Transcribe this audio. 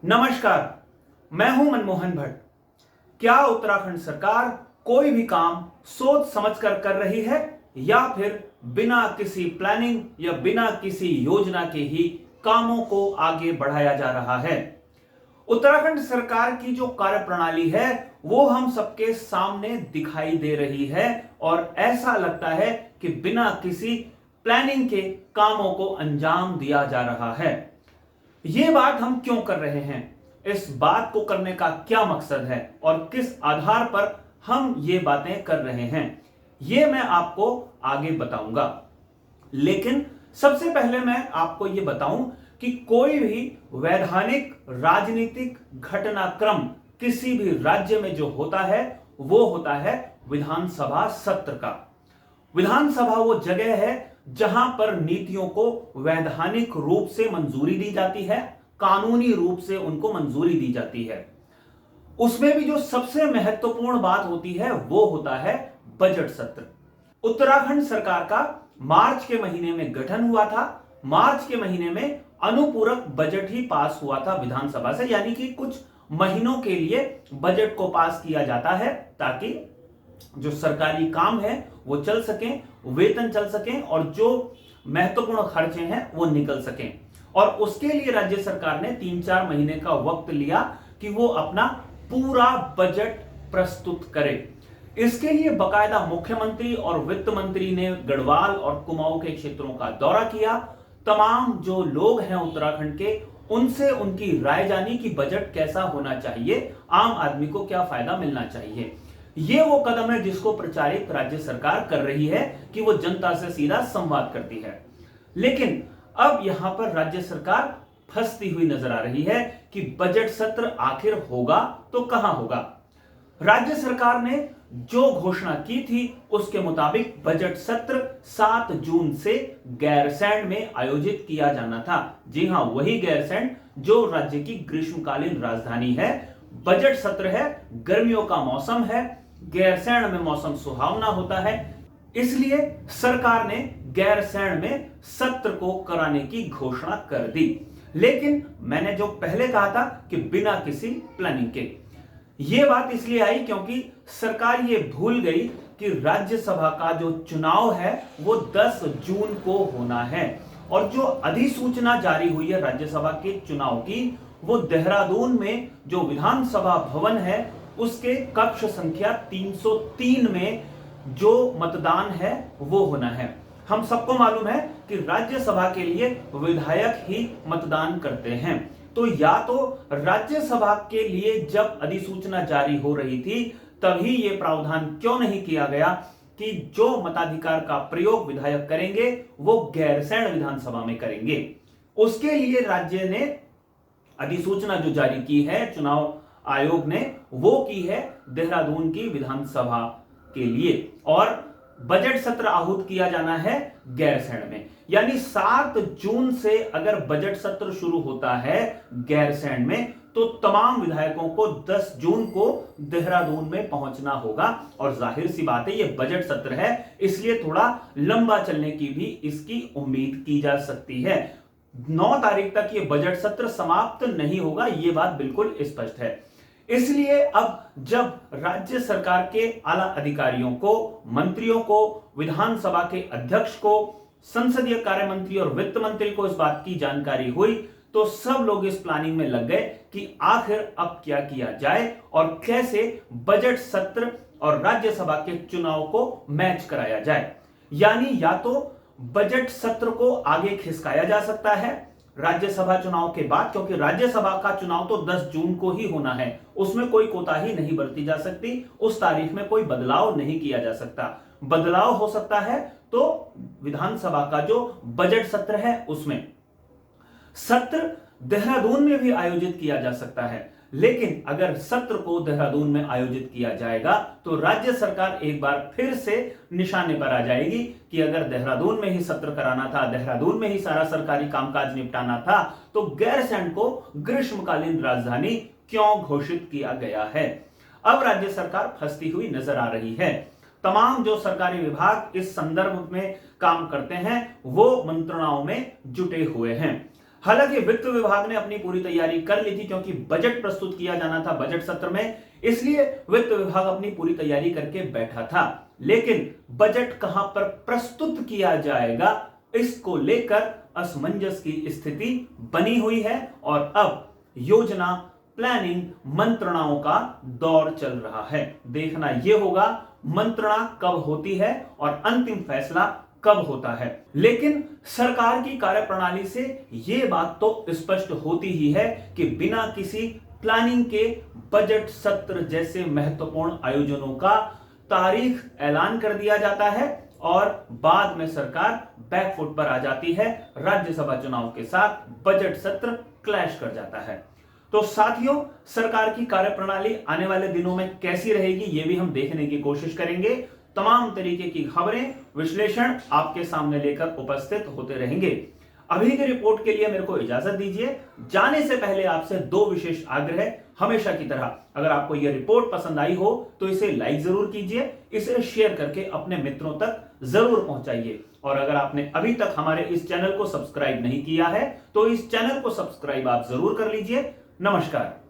नमस्कार, मैं हूं मनमोहन भट्ट। क्या उत्तराखंड सरकार कोई भी काम सोच समझकर कर रही है या फिर बिना किसी प्लानिंग या बिना किसी योजना के ही कामों को आगे बढ़ाया जा रहा है? उत्तराखंड सरकार की जो कार्यप्रणाली है वो हम सबके सामने दिखाई दे रही है और ऐसा लगता है कि बिना किसी प्लानिंग के कामों को अंजाम दिया जा रहा है। ये बात हम क्यों कर रहे हैं, इस बात को करने का क्या मकसद है और किस आधार पर हम ये बातें कर रहे हैं, ये मैं आपको आगे बताऊंगा। लेकिन सबसे पहले मैं आपको ये बताऊं कि कोई भी वैधानिक राजनीतिक घटनाक्रम किसी भी राज्य में जो होता है वो होता है विधानसभा सत्र का। विधानसभा वो जगह है जहां पर नीतियों को वैधानिक रूप से मंजूरी दी जाती है, कानूनी रूप से उनको मंजूरी दी जाती है। उसमें भी जो सबसे महत्वपूर्ण बात होती है वो होता है बजट सत्र। उत्तराखंड सरकार का मार्च के महीने में गठन हुआ था। मार्च के महीने में अनुपूरक बजट ही पास हुआ था विधानसभा से, यानी कि कुछ महीनों के लिए बजट को पास किया जाता है ताकि जो सरकारी काम है वो चल सकें, वेतन चल सकें और जो महत्वपूर्ण खर्चे हैं वो निकल सकें। और उसके लिए राज्य सरकार ने 3-4 महीने का वक्त लिया कि वो अपना पूरा बजट प्रस्तुत करे। इसके लिए बकायदा मुख्यमंत्री और वित्त मंत्री ने गढ़वाल और कुमाऊं के क्षेत्रों का दौरा किया। तमाम जो लोग हैं उत्तराखंड के, उनसे उनकी राय जानी कि बजट कैसा होना चाहिए, आम आदमी को क्या फायदा मिलना चाहिए। ये वो कदम है जिसको प्रचारित राज्य सरकार कर रही है कि वो जनता से सीधा संवाद करती है। लेकिन अब यहां पर राज्य सरकार फंसती हुई नजर आ रही है कि बजट सत्र आखिर होगा तो कहां होगा। राज्य सरकार ने जो घोषणा की थी उसके मुताबिक बजट सत्र 7 जून से गैरसैंण में आयोजित किया जाना था। जी हां, वही गैरसैंण जो राज्य की ग्रीष्मकालीन राजधानी है। बजट सत्र है, गर्मियों का मौसम है, गैरसैंण में मौसम सुहावना होता है, इसलिए सरकार ने गैरसैंण में सत्र को कराने की घोषणा कर दी। लेकिन मैंने जो पहले कहा था कि बिना किसी प्लानिंग के, यह बात इसलिए आई क्योंकि सरकार ये भूल गई कि राज्यसभा का जो चुनाव है वो 10 जून को होना है और जो अधिसूचना जारी हुई है राज्यसभा के चुनाव की, वो देहरादून में जो विधानसभा भवन है उसके कक्ष संख्या 303 में जो मतदान है वो होना है। हम सबको मालूम है कि राज्यसभा के लिए विधायक ही मतदान करते हैं। तो या तो राज्यसभा के लिए जब अधिसूचना जारी हो रही थी तभी ये प्रावधान क्यों नहीं किया गया कि जो मताधिकार का प्रयोग विधायक करेंगे वो गैरसैंण विधानसभा में करेंगे। उसके लिए राज्य ने अधिसूचना जो जारी की है चुनाव आयोग ने, वो की है देहरादून की विधानसभा के लिए, और बजट सत्र आहूत किया जाना है गैरसैंण में। यानी 7 जून से अगर बजट सत्र शुरू होता है गैरसैंण में तो तमाम विधायकों को 10 जून को देहरादून में पहुंचना होगा। और जाहिर सी बात है ये बजट सत्र है, इसलिए थोड़ा लंबा चलने की भी इसकी उम्मीद की जा सकती है। 9 तारीख तक ये बजट सत्र समाप्त नहीं होगा, ये बात बिल्कुल स्पष्ट है। इसलिए अब जब राज्य सरकार के आला अधिकारियों को, मंत्रियों को, विधानसभा के अध्यक्ष को, संसदीय कार्य मंत्री और वित्त मंत्री को इस बात की जानकारी हुई तो सब लोग इस प्लानिंग में लग गए कि आखिर अब क्या किया जाए और कैसे बजट सत्र और राज्यसभा के चुनाव को मैच कराया जाए। यानी या तो बजट सत्र को आगे खिसकाया जा सकता है राज्यसभा चुनाव के बाद, क्योंकि राज्यसभा का चुनाव तो 10 जून को ही होना है, उसमें कोई कोताही नहीं बरती जा सकती, उस तारीख में कोई बदलाव नहीं किया जा सकता। बदलाव हो सकता है तो विधानसभा का जो बजट सत्र है उसमें। सत्र देहरादून में भी आयोजित किया जा सकता है, लेकिन अगर सत्र को देहरादून में आयोजित किया जाएगा तो राज्य सरकार एक बार फिर से निशाने पर आ जाएगी कि अगर देहरादून में ही सत्र कराना था, देहरादून में ही सारा सरकारी कामकाज निपटाना था, तो गैरसैंण को ग्रीष्मकालीन राजधानी क्यों घोषित किया गया है। अब राज्य सरकार फंसती हुई नजर आ रही है। तमाम जो सरकारी विभाग इस संदर्भ में काम करते हैं वो मंत्रणाओं में जुटे हुए हैं। हालांकि वित्त विभाग ने अपनी पूरी तैयारी कर ली थी, क्योंकि बजट प्रस्तुत किया जाना था बजट सत्र में, इसलिए वित्त विभाग अपनी पूरी तैयारी करके बैठा था। लेकिन बजट कहां पर प्रस्तुत किया जाएगा, इसको लेकर असमंजस की स्थिति बनी हुई है और अब योजना प्लानिंग मंत्रणाओं का दौर चल रहा है। देखना यह होगा मंत्रणा कब होती है और अंतिम फैसला कब होता है। लेकिन सरकार की कार्यप्रणाली से यह बात तो स्पष्ट होती ही है कि बिना किसी प्लानिंग के बजट सत्र जैसे महत्वपूर्ण आयोजनों का तारीख ऐलान कर दिया जाता है और बाद में सरकार बैकफुट पर आ जाती है। राज्यसभा चुनाव के साथ बजट सत्र क्लैश कर जाता है। तो साथियों, सरकार की कार्यप्रणाली आने वाले दिनों में कैसी रहेगी, यह भी हम देखने की कोशिश करेंगे। तमाम तरीके की खबरें, विश्लेषण आपके सामने लेकर उपस्थित होते रहेंगे। अभी की रिपोर्ट के लिए मेरे को इजाजत दीजिए। जाने से पहले आपसे दो विशेष आग्रह। हमेशा की तरह, अगर आपको यह रिपोर्ट पसंद आई हो तो इसे लाइक जरूर कीजिए, इसे शेयर करके अपने मित्रों तक जरूर पहुंचाइए। और अगर आपने अभी तक हमारे इस चैनल को सब्सक्राइब नहीं किया है तो इस चैनल को सब्सक्राइब आप जरूर कर लीजिए। नमस्कार।